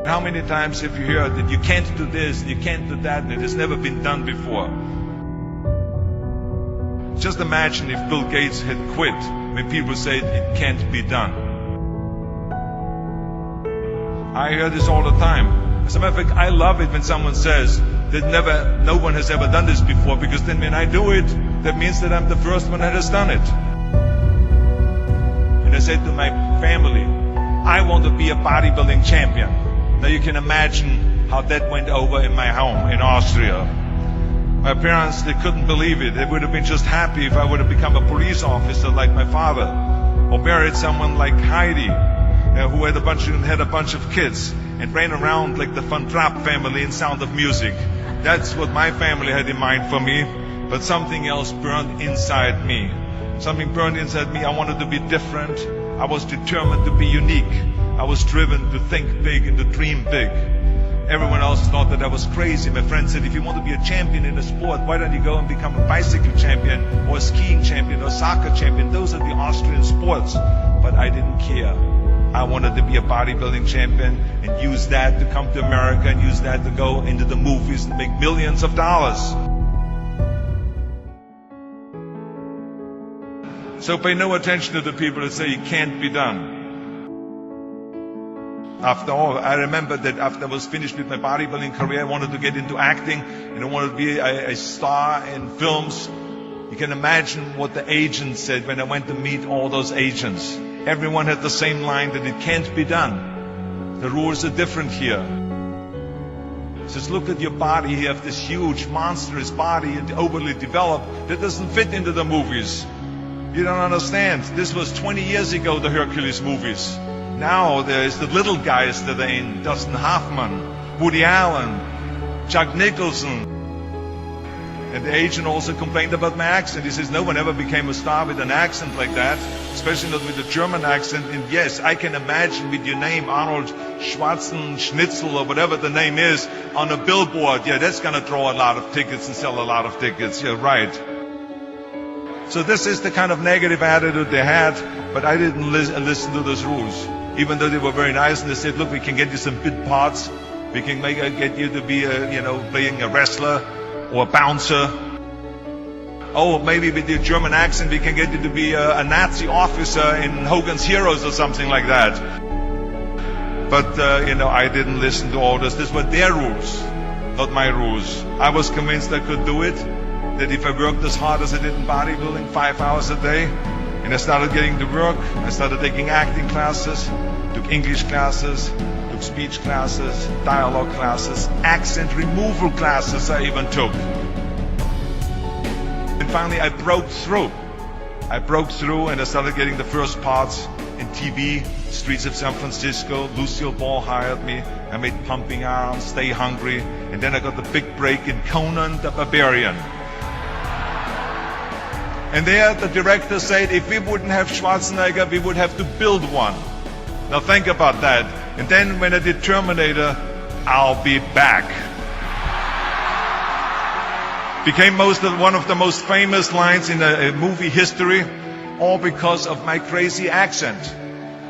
How many times have you heard that you can't do this, you can't do that, and it has never been done before? Just imagine if Bill Gates had quit when people said it can't be done. I hear this all the time. As a matter of fact, I love it when someone says that no one has ever done this before, because then when I do it, that means that I'm the first one that has done it. And I said to my family, I want to be a bodybuilding champion. Now you can imagine how that went over in my home in Austria. My parents, they couldn't believe it. They would have been just happy if I would have become a police officer like my father, or married someone like Heidi, who had a bunch of kids and ran around like the Van Trapp family in Sound of Music. That's what my family had in mind for me, but something else burned inside me. Something burned inside me. I wanted to be different. I was determined to be unique. I was driven to think big and to dream big. Everyone else thought that I was crazy. My friend said, if you want to be a champion in a sport, why don't you go and become a bicycle champion or a skiing champion or a soccer champion? Those are the Austrian sports. But I didn't care. I wanted to be a bodybuilding champion and use that to come to America and use that to go into the movies and make millions of dollars. So pay no attention to the people that say it can't be done. After all, I remember that after I was finished with my bodybuilding career, I wanted to get into acting and I wanted to be a star in films. You can imagine what the agents said when I went to meet all those agents. Everyone had the same line, that it can't be done. The rules are different here. He says, look at your body. You have this huge, monstrous body and overly developed that doesn't fit into the movies. You don't understand. This was 20 years ago, the Hercules movies. Now there's the little guys that are in, Dustin Hoffman, Woody Allen, Jack Nicholson. And the agent also complained about my accent. He says, no one ever became a star with an accent like that, especially not with a German accent. And yes, I can imagine with your name, Arnold Schwarzenegger or whatever the name is, on a billboard. Yeah, that's going to draw a lot of tickets and sell a lot of tickets. Yeah, right. So this is the kind of negative attitude they had, but I didn't listen to those rules. Even though they were very nice and they said, look, we can get you some bit parts. We can get you to be playing a wrestler or a bouncer. Oh, maybe with your German accent we can get you to be a Nazi officer in Hogan's Heroes or something like that. But, I didn't listen to all this. These were their rules, not my rules. I was convinced I could do it, that if I worked as hard as I did in bodybuilding, 5 hours a day, and I started getting to work, I started taking acting classes, took English classes, took speech classes, dialogue classes, accent removal classes I even took. And finally I broke through. And I started getting the first parts in TV, Streets of San Francisco. Lucille Ball hired me. I made Pumping Iron, Stay Hungry, and then I got the big break in Conan the Barbarian. And there the director said, if we wouldn't have Schwarzenegger, we would have to build one. Now think about that. And then when I did Terminator, I'll be back. Became one of the most famous lines in movie history, all because of my crazy accent.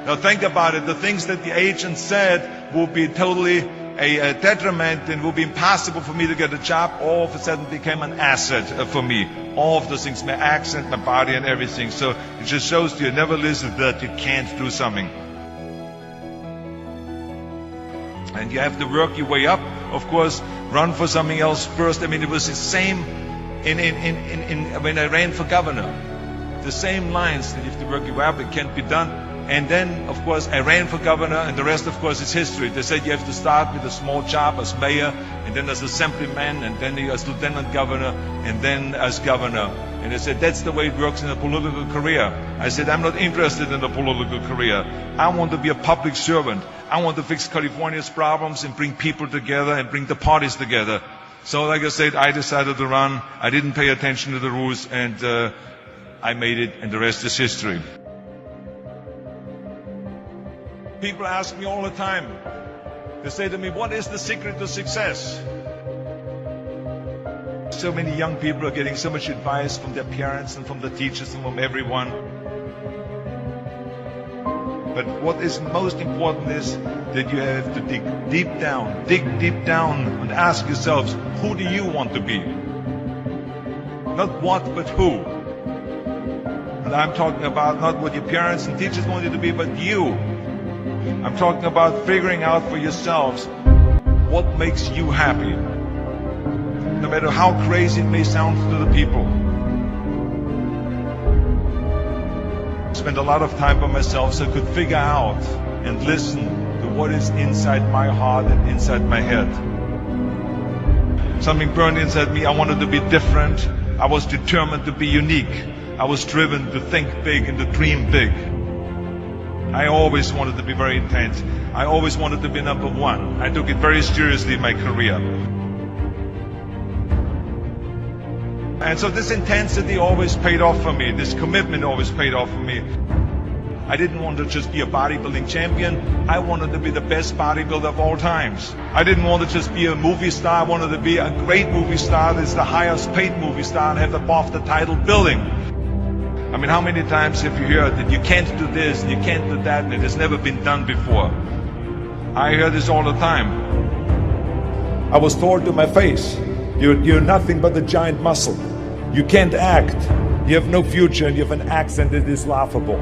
Now think about it. The things that the agent said will be totally a detriment and will be impossible for me to get a job, all of a sudden became an asset for me. All of those things, my accent, my body and everything. So it just shows you never listen that you can't do something. And you have to work your way up, of course, run for something else first. I mean, it was the same when I ran for governor. The same lines, that you have to work your way up, it can't be done. And then, of course, I ran for governor, and the rest, of course, is history. They said you have to start with a small job as mayor, and then as assemblyman, and then as lieutenant governor, and then as governor. And they said, that's the way it works in a political career. I said, I'm not interested in a political career. I want to be a public servant. I want to fix California's problems and bring people together and bring the parties together. So, like I said, I decided to run. I didn't pay attention to the rules, and I made it, and the rest is history. People ask me all the time, they say to me, what is the secret to success? So many young people are getting so much advice from their parents and from the teachers and from everyone. But what is most important is that you have to dig deep down and ask yourselves, who do you want to be? Not what, but who. And I'm talking about not what your parents and teachers want you to be, but you. I'm talking about figuring out for yourselves what makes you happy. No matter how crazy it may sound to the people. I spent a lot of time by myself so I could figure out and listen to what is inside my heart and inside my head. Something burned inside me. I wanted to be different. I was determined to be unique. I was driven to think big and to dream big. I always wanted to be very intense. I always wanted to be number one. I took it very seriously in my career. And so this intensity always paid off for me. This commitment always paid off for me. I didn't want to just be a bodybuilding champion. I wanted to be the best bodybuilder of all times. I didn't want to just be a movie star. I wanted to be a great movie star that's the highest paid movie star and have above the title billing. I mean, how many times have you heard that you can't do this and you can't do that and it has never been done before? I hear this all the time. I was told to my face, you're nothing but a giant muscle. You can't act. You have no future and you have an accent that is laughable.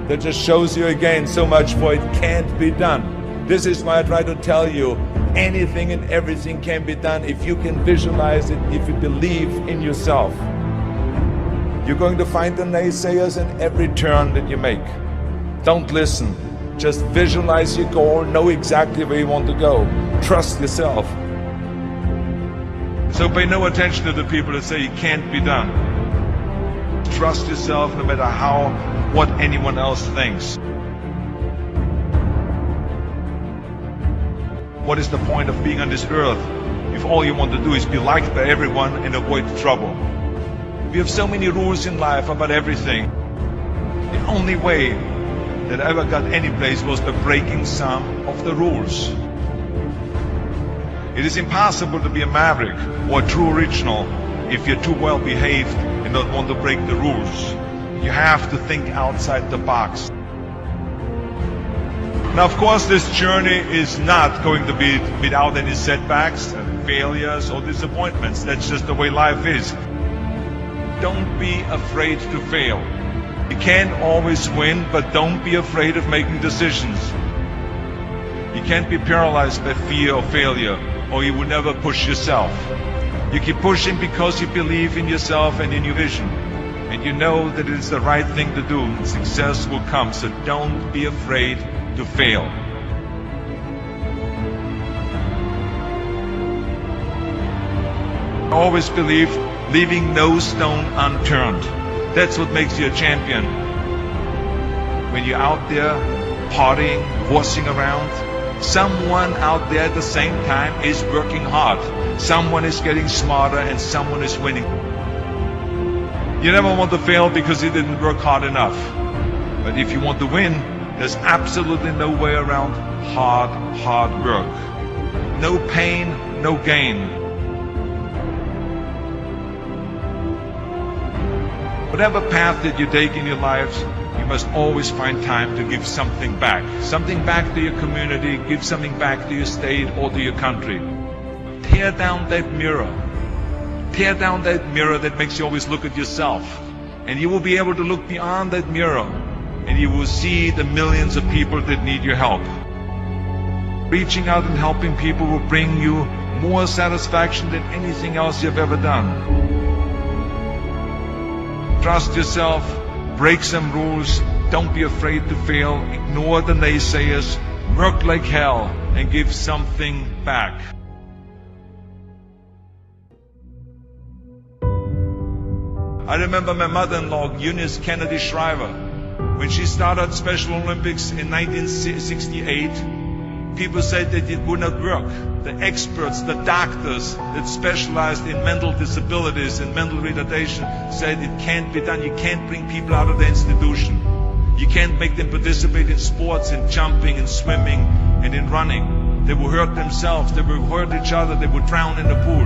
That just shows you again so much for it can't be done. This is why I try to tell you, anything and everything can be done if you can visualize it, if you believe in yourself. You're going to find the naysayers in every turn that you make. Don't listen. Just visualize your goal, know exactly where you want to go. Trust yourself. So pay no attention to the people that say it can't be done. Trust yourself no matter what anyone else thinks. What is the point of being on this earth if all you want to do is be liked by everyone and avoid trouble? We have so many rules in life about everything. The only way that I ever got any place was by breaking some of the rules. It is impossible to be a maverick or a true original if you're too well behaved and don't want to break the rules. You have to think outside the box. Now, of course, this journey is not going to be without any setbacks and failures or disappointments. That's just the way life is. Don't be afraid to fail. You can't always win, but don't be afraid of making decisions. You can't be paralyzed by fear of failure, or you will never push yourself. You keep pushing because you believe in yourself and in your vision. And you know that it is the right thing to do, and success will come. So don't be afraid to fail. I always believe leaving no stone unturned. That's what makes you a champion. When you're out there partying, horsing around, someone out there at the same time is working hard. Someone is getting smarter and someone is winning. You never want to fail because you didn't work hard enough. But if you want to win, there's absolutely no way around hard work. No pain, no gain. Whatever path that you take in your lives, you must always find time to give something back. Something back to your community, give something back to your state or to your country. Tear down that mirror. Tear down that mirror that makes you always look at yourself. And you will be able to look beyond that mirror. And you will see the millions of people that need your help. Reaching out and helping people will bring you more satisfaction than anything else you've ever done. Trust yourself, break some rules, don't be afraid to fail, ignore the naysayers, work like hell, and give something back. I remember my mother-in-law, Eunice Kennedy Shriver, when she started Special Olympics in 1968, people said that it would not work. The experts, the doctors that specialized in mental disabilities and mental retardation said it can't be done. You can't bring people out of the institution. You can't make them participate in sports, in jumping, in swimming, and in running. They will hurt themselves. They will hurt each other. They will drown in the pool.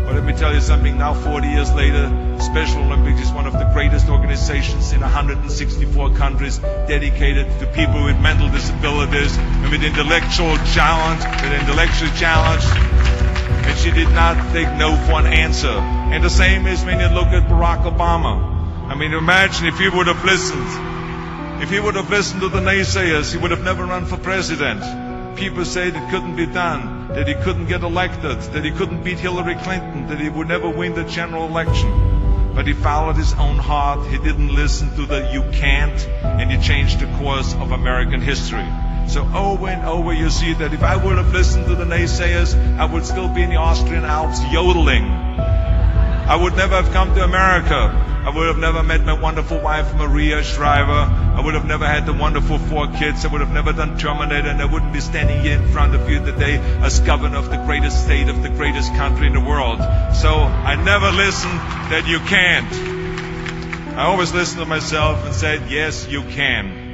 But let me tell you something, now 40 years later, Special Olympics is one of the greatest organizations in 164 countries dedicated to people with mental disabilities and with intellectual challenge, and she did not take no for an answer. And the same is when you look at Barack Obama. I mean, imagine if he would have listened. If he would have listened to the naysayers, he would have never run for president. People said it couldn't be done, that he couldn't get elected, that he couldn't beat Hillary Clinton, that he would never win the general election. But he followed his own heart, he didn't listen to the you can't, and he changed the course of American history. So over and over you see that if I would have listened to the naysayers, I would still be in the Austrian Alps yodeling. I would never have come to America. I would have never met my wonderful wife, Maria Shriver. I would have never had the wonderful 4 kids. I would have never done Terminator, and I wouldn't be standing here in front of you today as governor of the greatest state of the greatest country in the world. So I never listened that you can't. I always listened to myself and said, yes, you can.